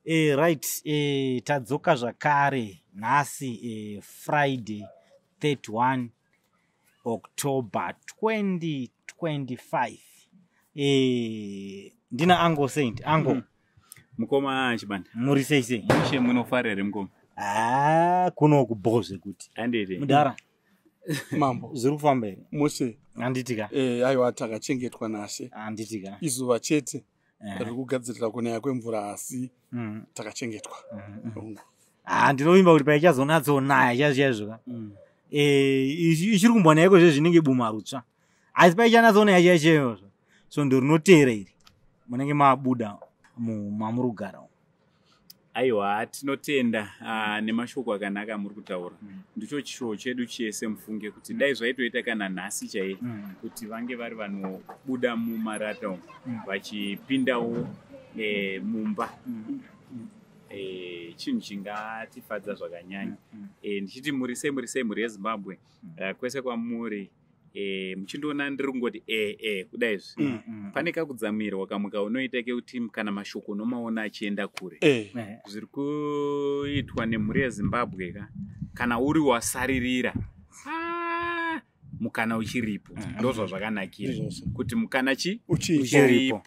Right, tadzoka zvakare nhasi Friday 31 October 2025. Ndina Ango Saint. Ango. Mukoma chibanda. Muri sei? Mushe munofarere mukoma. Kuno kubhoze kuti. Andete. Mudara. Mambo. Zviri kufamba here? Mushe. Handitika. Aiwa takachengetwa nashe. Handitika. Izuva chete. Riri kugadzirira kunaya kwemvura asi takachengetwa. Ndinovimba kuti paichazonatsonaya chazviyazvoka. Ichiri kumbonayiko zvezvinenge bumarutsva. Asi paichanatsoonaya chaichayozvo. So ndorinoteera iri. Munenge mabuda mamurugara. Aiwa tinotenda nemashoko akanaka muri kutaura. Ndicho chishuwo chedu chese mufunge kuti dai zvaitoita kana nhasi chaiye kuti vange vari vanobuda mumarata vachipindawo mumba. Chinhu chingatifadza zvakanyanya. Ndichiti muri sei mhuri yeZimbabwe kwese kwamuri muchindoona ndiri kungoti kudaizvi pane kakudzamirwa kamwe kaunoita kekuti kana mashoko unomaona achienda kure. Zviri kuitwa nemhuri yeZimbabwe kana uri wasaririra mukana uchiripo. Ndozva zvakanakira kuti mukana uchiripo,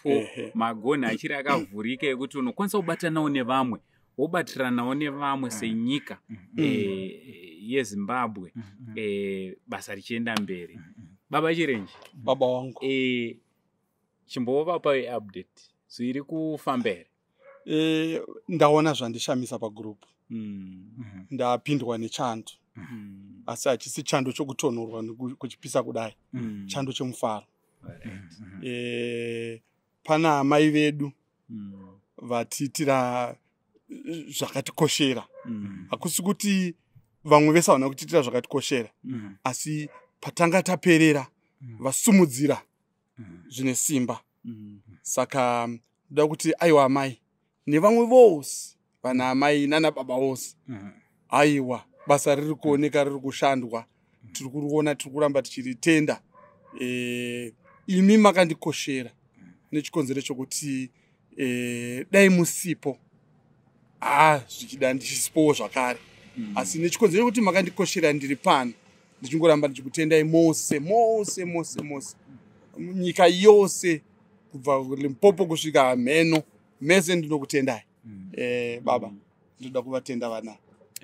magonhi achiri akavhurika ekuti unokwanisa kubatanawo nevamwe, wobatiranawo nevamwe senyika yeZimbabwe, basa richienda mberi. Baba Chirenje, baba wangu, chimbovapa update zviri kufamba here? Ndaona zvandishamisa pagroup. Ndapindwa nechando. Asi hachisi chando chokutonhorwa kuchipisa kudai. Chando chemufaro. Pana amai vedu vatiitira zvakatikoshera. Hakusi kuti vamwe vese havana kutiitira zvakatikoshera. Asi patanga taperera vasumudzira zvine simba. Saka ndoda kuti aiwa amai nevamwe vose vana amai nana baba vose. Aiwa basa riri kuoneka riri kushandwa. Tiri kuona tiri kuramba tichiritenda. Imi makandikoshera nechikonzero chokuti dai musipo zvichida ndichisipowo zvakare. Asi nechikonzero chokuti makandikoshera ndiri pano ndichingoramba ndichikutendai mose. Nyika yose kubva Limpopo kusvika Mheno mese ndinokutendai. Baba ndoda kuvatenda vana.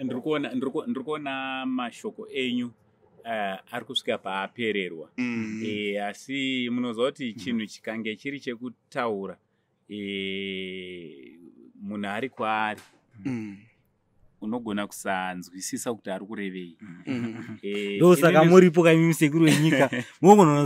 Ndiri kuona mashoko enyu ari kusvika paapererwa. Asi munoziva kuti chinhu chikange chiri chekutaura munhu ari kwaari unogona kusanzwisisa kuti ari kurevei. Ndosaka muripo kaimi musekuru wenyika munogona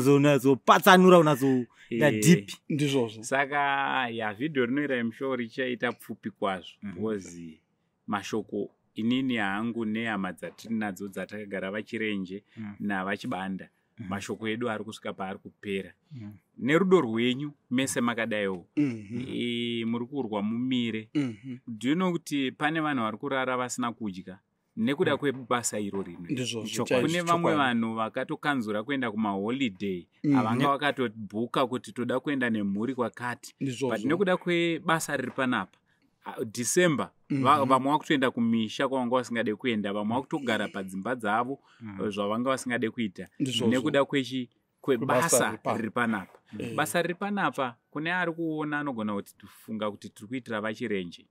unatsoda deep. Ndizvozvo. Saka vhidhiyo rinoira musho richaita pfupi kwazvo because mashoko inini hangu nehama dzatiri nadzo dzatakagara vaChirenje navachibanda, mashoko edu ari kusvika paari kupera. Nerudo rwenyu mese makadaiwo muri kurwa mumire. Do you know kuti pane vanhu vari kurara vasina kudya nekuda kwebasa iro rimwe? Kune vamwe vanhu vakatokanzura kuenda kumaholiday avanga vakatobhuka kuti toda kuenda nemhuri kwakati, but nekuda kwebasa riri panapa December vamwe vakutoenda kumisha kwavanga vasingade kuenda, vamwe vakutogara padzimba dzavo zvavanga vasingade kuita nekuda kwebasa riri panapa. Basa riri panapa kune ari kuona anogona kuti tifunga kuti tiri kuitira vaChirenje.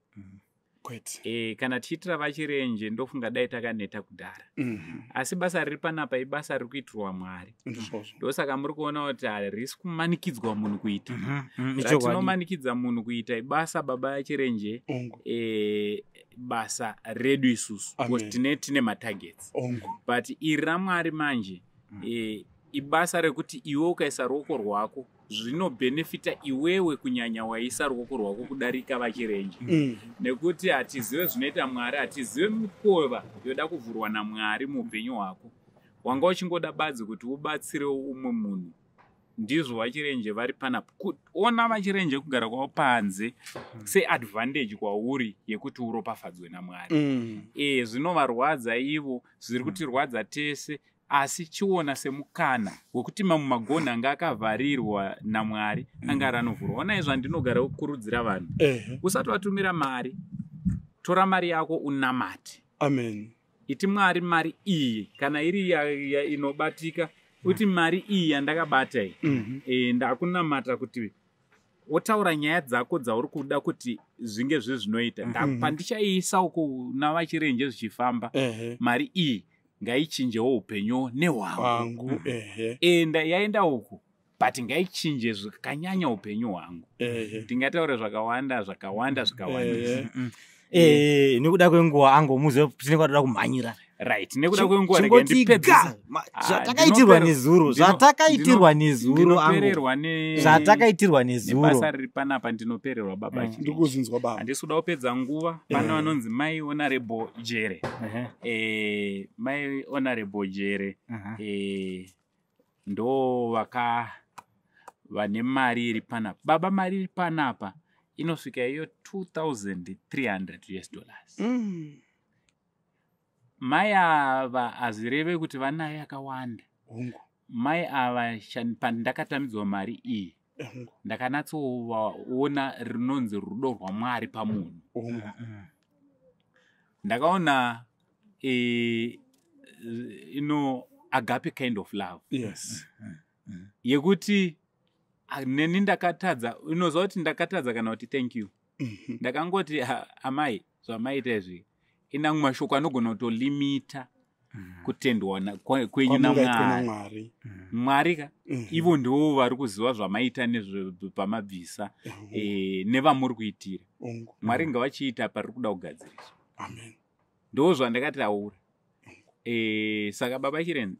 Kana tichiitira vaChirenje ndofunga dai takaneta kudhara. Asi basa riri panapa ibasa riri kuitirwa Mwari. Ndosaka muri kuona kuti harisi kumanikidzwa munhu kuita. Ratinomanikidza munhu kuita ibasa baba vaChirenje, basa redu isusu kuti tine matargets. But iri raMwari manje ibasa rekuti iwe ukaisa ruoko rwako zvinobhenefita iwewe kunyanya waisa ruoko rwako kudarika vaChirenje. Nekuti hatizive zvinoita Mwari, hatizive mikova yoda kuvhurwa naMwari muupenyu hwako. Wanga uchingoda badzi kuti ubatsirewo umwe munhu. Ndizvo vaChirenje vari panapa. Ona vaChirenje kugara kwavo panze seadvantage kwauri yekuti uropafadzwe naMwari. Zvinovarwadza ivo, zviri kutirwadza tese. Asi chiona semukana wekuti mamwe magonhi anga akavharirwa naMwari anga anovhurwa. Ona izvo ndinogara kukurudzira vanhu usati watumira mari tora mari yako unamate. Amen. Iti Mwari mari iyi kana iri inobatika uti mari iyi yandakabata iyi ndakunamata kuti wotaura nyaya dzako dzauri kuda kuti zvinge zvinoita pandichaisa uko navachirenje zvichifamba mari iyi ngaichinjewo upenyu nehwangu enda yaenda uko but ngaichinje zvakanyanya upenyu hwangu. Tingataura zvakawanda nekuda kwenguva angomuze tinenge toda kumhanyira right nekuda kwenguva ndipedza zvatakaitirwa nezuro zvatakaitirwa nezuro basa riri panapa ndinopererwa baba ndikuzinzwa baba handisi kuda kupedza nguva. Pane vanonzi mai Honorable Jere mai Honorable Jere ndo vane mari iri panapa baba. Mari iri panapa inosvika iyo $2,300. Mai ava hazireve kuti vanayo yakawanda. Mai ava pandakatamidzwa mari iyi ndakanatsoona rinonzi rudo rwaMwari pamunhu. Ndakaona agape kind of love. Yes. Yekuti neni ndakatadza unoziva kuti ndakatadza kana kuti thank you. Ndakangoti amai zvamaita izvi ina mashoko anogona kutolimita kutendwa kwenyu naMwari. Mwari ka ivo ndivo vari kuziva zvamaita pamabvisa nevamuri kuitira. Mwari ngavachiita pariri kuda kugadziriswa. Ndo zvandakataura. Saka baba Chirene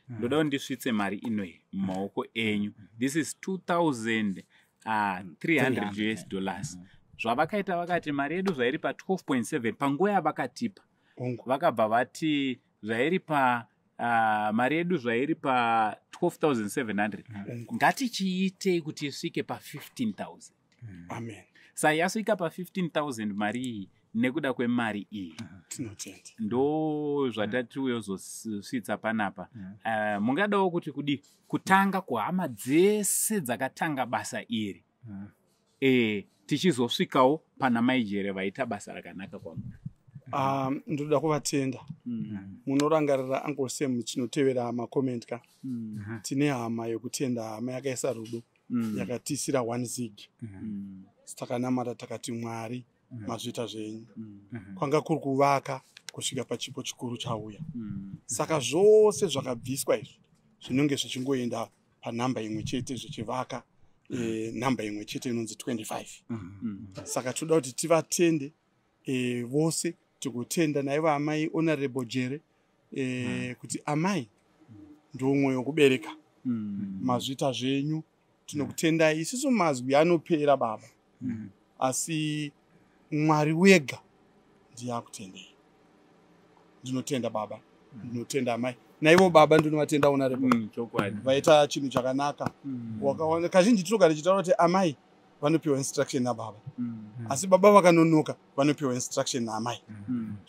ndoda ndisvitse mari inoyi mumaoko enyu. This is $2,300. Zvavakaita vakati mari yedu zvairi pa 12.7 panguva yavakatipa vakabva vati zvairi pa mari yedu zvairi pa 12,700 ngatichiitei kuti isvike pa 15,000. Amen. Saka yasvika pa 15,000 mari iyi nekuda kwemari iyi ndo zvatatiuyozosvitsa panapa. Mungadawo kuti kudi kutanga kuhama dzese dzakatanga basa iri tichizosvikawo pana mai Jere vaita basa rakanaka kwamuri. Ndoda kuvatenda munorangarira Uncle Sam chinotevera makomend ka tine hama yokutenda hama yakaisa rudo yakatisira 1 zig takanamata takati Mwari mazvita zvenyu kwanga kuri kuvaka kusvika pachipo chikuru chauya. Saka zvose zvakabviswa izvi zvinonge zvichingoenda panhamba imwe chete zvichivaka namba imwe chete inonzi 25. Saka toda kuti tivatende vose tikutenda naivo amai Honorable Jere kuti amai ndo mwoyo kubereka mazvita zvenyu tinokutendai. Isiso mazwi anopera baba asi Mwari wega ndiye akutendei. Ndinotenda baba ndinotenda amai naivo baba ndinovatenda Honorable vaita chinhu chakanaka. Wakaona kazhinji tinogara tichitaura kuti amai vanopiwa instruction nababa asi baba vakanonoka vanopiwa instruction naamai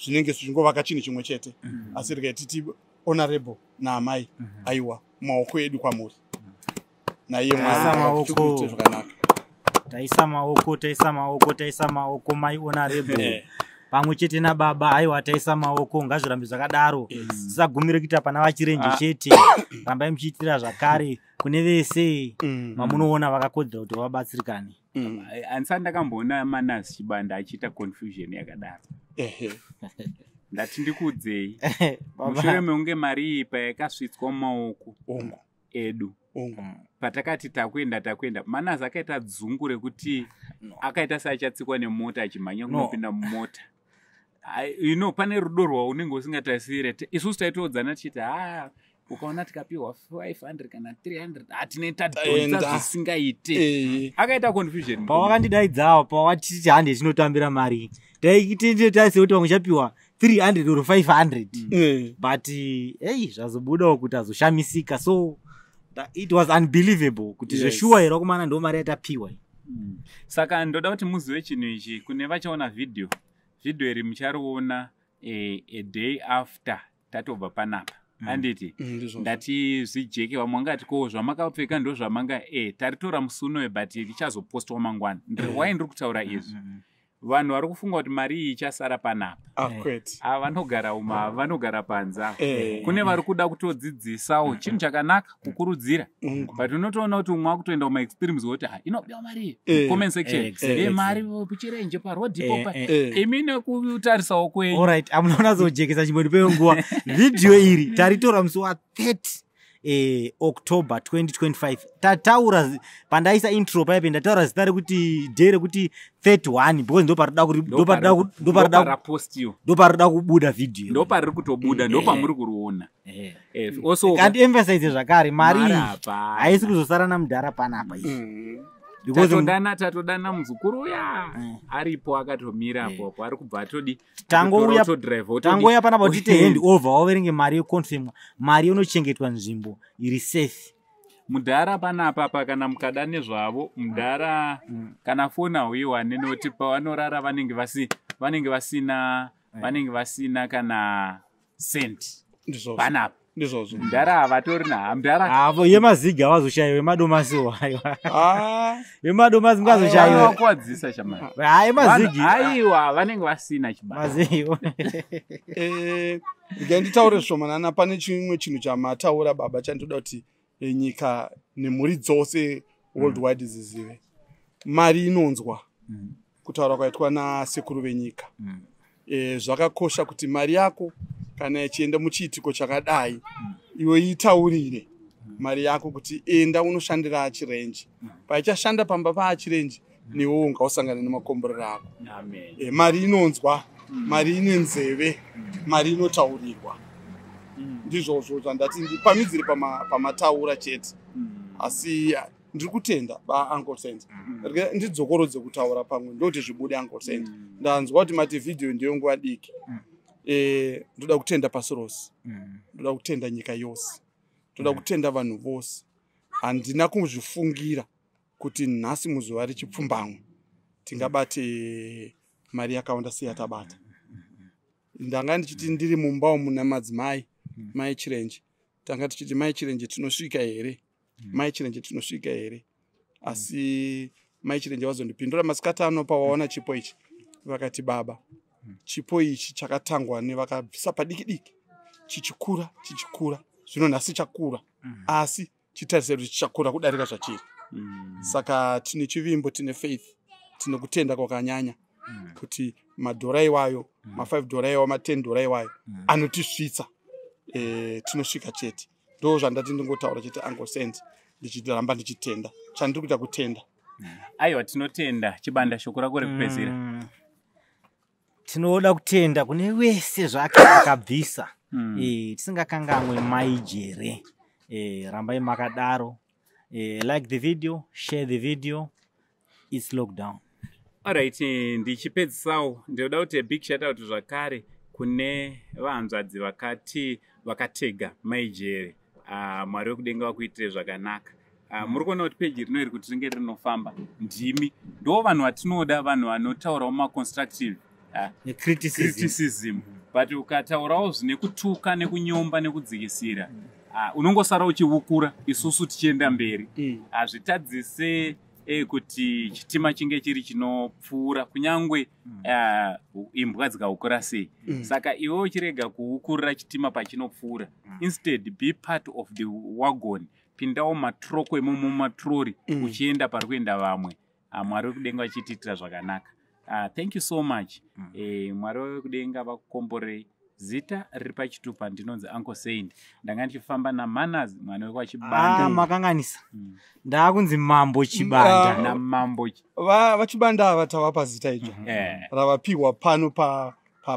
zvinenge zvichingovaka chinhu chimwe chete asi regai titi Honorable naamai aiwa maoko edu kwamuri naiye Mwari zvakanaka. taisa maoko mai Honorable pamwe chete nababa aiwa taisa maoko ngazvirambe zvakadaro. Tisagumire kuita pana vachirenje chete rambai muchiitira zvakare kune vese mamunoona vakakodzera kuti vabatsirikane. Handisati ndakamboona Manasi Chibanda achiita confusion yakadaro. Ndati ndikudzei mushure mekunge mari iyi payakasvitswa mumaoko edu patakati takwenda Manasi akaita dzungu rekuti akaita seachatsikwa nemota achimhanya kunopinda mumota. Pane rudo rwaunenge usingatarisire. Isusu taitoodzana tichiti ukaona tikapiwa 500 kana 300 hatineta donza zvisingaite. Akaita confusion pawakandidaidzavo pawatiti hande chinotambira mari taititarise kuti vamwe chapiwa 300 or 500 but zvazobudawo kuti azoshamisika. So it was unbelievable kuti zveshuwa here wakumana ndo mari yatapiwa. Saka ndoda kuti muzive chinhu ichi kune vachaona video iri muchariona a day after tatobva panapa. Handiti ndati zvijeke vamwe vangati ko zvamakapfeka ndo zvamanga taritora musi unoyo but richazopostwa mangwana. Why ndiri kutaura izvi vanhu vari kufunga kuti mari iyi ichasara panapa. kwete Vanogara uma vanogara panza. Kune vari kuda kutodzidzisawo chinhu chakanaka kukurudzira. But unotoona kuti umwe akutoenda kuma extremes woti inobiwa mari comment section mari pichirenje parodhi popa imi nekutarisawo kwenyu. Alright, amunaona zojekesa chimboni penguwa. Video iri taritora musi wa 30 October 2025. Tataura pandaisa intro paipe ndataura zita rekuti day rekuti 31 because ndoparida kubuda video. Ndopariri kutobuda ndopamuri kuruona. Also kandi emphasize zvakare mari haisi kuzosara namudhara panapa izvi. Tatodana muzukuru uya aripo akatomirapo ari kubva tangoya panapa tite hand over waverenge mari yeconfirm mari inochengetwa nzvimbo iri safe. Mudhara panapa kana mukada nezvavo mudhara kana fona hwiwa nenoti pavanorara vanenge vasina kana cent panapa. Mudhara havatori na yemaziga havazoshayiwa yemadomasi yemadomasi mungazoshayiwa kuwadzisa shamari. Yemazigi aiwa vanenge vasina chibaziyo. Nditaure zvomanana pane chimwe chinhu chamataura baba chandoda kuti nyika nemhuri dzose worldwide zizive. Mari inonzwa kutaura kwaitwa nasekuru venyika. Zvakakosha kuti mari yako kana ichienda muchiitiko chakadai iwe itaurire mari yako kuti enda unoshandira chirenje. Paichashanda pamba pachirenje newewo ungausangana nemakomborero ako. Mari inonzwa, mari ine nzeve, mari inotaurirwa. Ndizvozvo zvandati ndipamidzire pamataura chete. Asi ndiri kutenda Uncle Saint. Ndidzokorodze kutaura pamwe ndoti zvibude Uncle Saint. Ndanzwa kuti mati video ndiyo nguva diki. Ndoda kutenda pasi rose. Ndoda kutenda nyika yose. Ndoda kutenda vanhu vose. Handina kuzvifungira kuti nhasi muzuva rechipfumbamwe tingabate mari yakawanda seyatabata. Ndanga ndichiti ndiri mumba muna madzimai mai chirenje. Tanga tichiti mai chirenje tinosvika here. Mai chirenje tinosvika here. Asi mai chirenje vazondipindura masikati ano pawaona chipo ichi. Vakati baba chipo ichi chakatangwa nevakabvisa padiki diki chichikura zvino nhasi chakura asi chitarise kuti chichakura kudarika zvachiri. Saka tine chivimbo, tine faith, tine kutenda kwakanyanya kuti madhora iwayo $5 iwayo $10 iwayo anotisvitsa tinosvika chete. Ndo zvandati ndingotaura chete Uncle Saint ndichiramba ndichitenda chandiri kuita kutenda. Aiwa tinotenda chibanda shoko rako rekupedzera. Tinoda kutenda kune wese zvake akabvisa. Tisingakangamwe maijere. Rambai makadaro. Like the video, share the video. It's lockdown. Alright, ndichipedzisawo ndoda kuti big shout out zvakare kune vanzvadzi vakatega maijere. Mwari wekudenga vakuitire zvakanaka. Muri kuona kuti peji rino iri kuti ringe rinofamba ndimi ndo vanhu vatinoda, vanhu vanotaurawo maconstructive criticism. But ukataurawo zvine kutuka nekunyomba nekudzikisira unongosara uchivukura isusu tichienda mberi. Hazvitadzise kuti chitima chinge chiri chinopfuura kunyangwe imbwa dzikahukura sei. Saka iwe uchirega kuhukurira chitima pachinopfuura, instead be part of the wagon. Pindawo matroko imomo matrori uchienda pari kuenda vamwe. Mwari wekudenga vachitiitira zvakanaka. Thank you so much. Mwari wekudenga vakukomborei. Zita riri pachitupa ndinonzi Uncle Saint. Ndanga ndichifamba naManners mwana wekwa Chibanda. Makanganisa. Ndakunzi Mambo Chibanda. Na Mambo vachibanda ava tavapa zita icho ravapihwa pano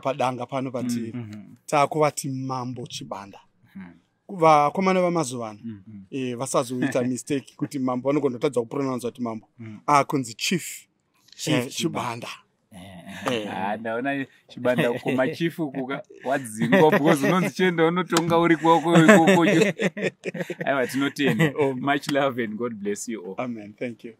padanga pano patiri. Takuvati Mambo Chibanda. Vakomana vamazuva ano vasazoita mistake kuti mambo vanogona kutadza kupronounce kuti mambo kunzi Chief Chibanda. Ndaona Chibanda koma chifu wadzingwa because unonzi chenda unotonga uri kwako. Aiwa tinotenda. Much love and God bless you all. Amen. Thank you.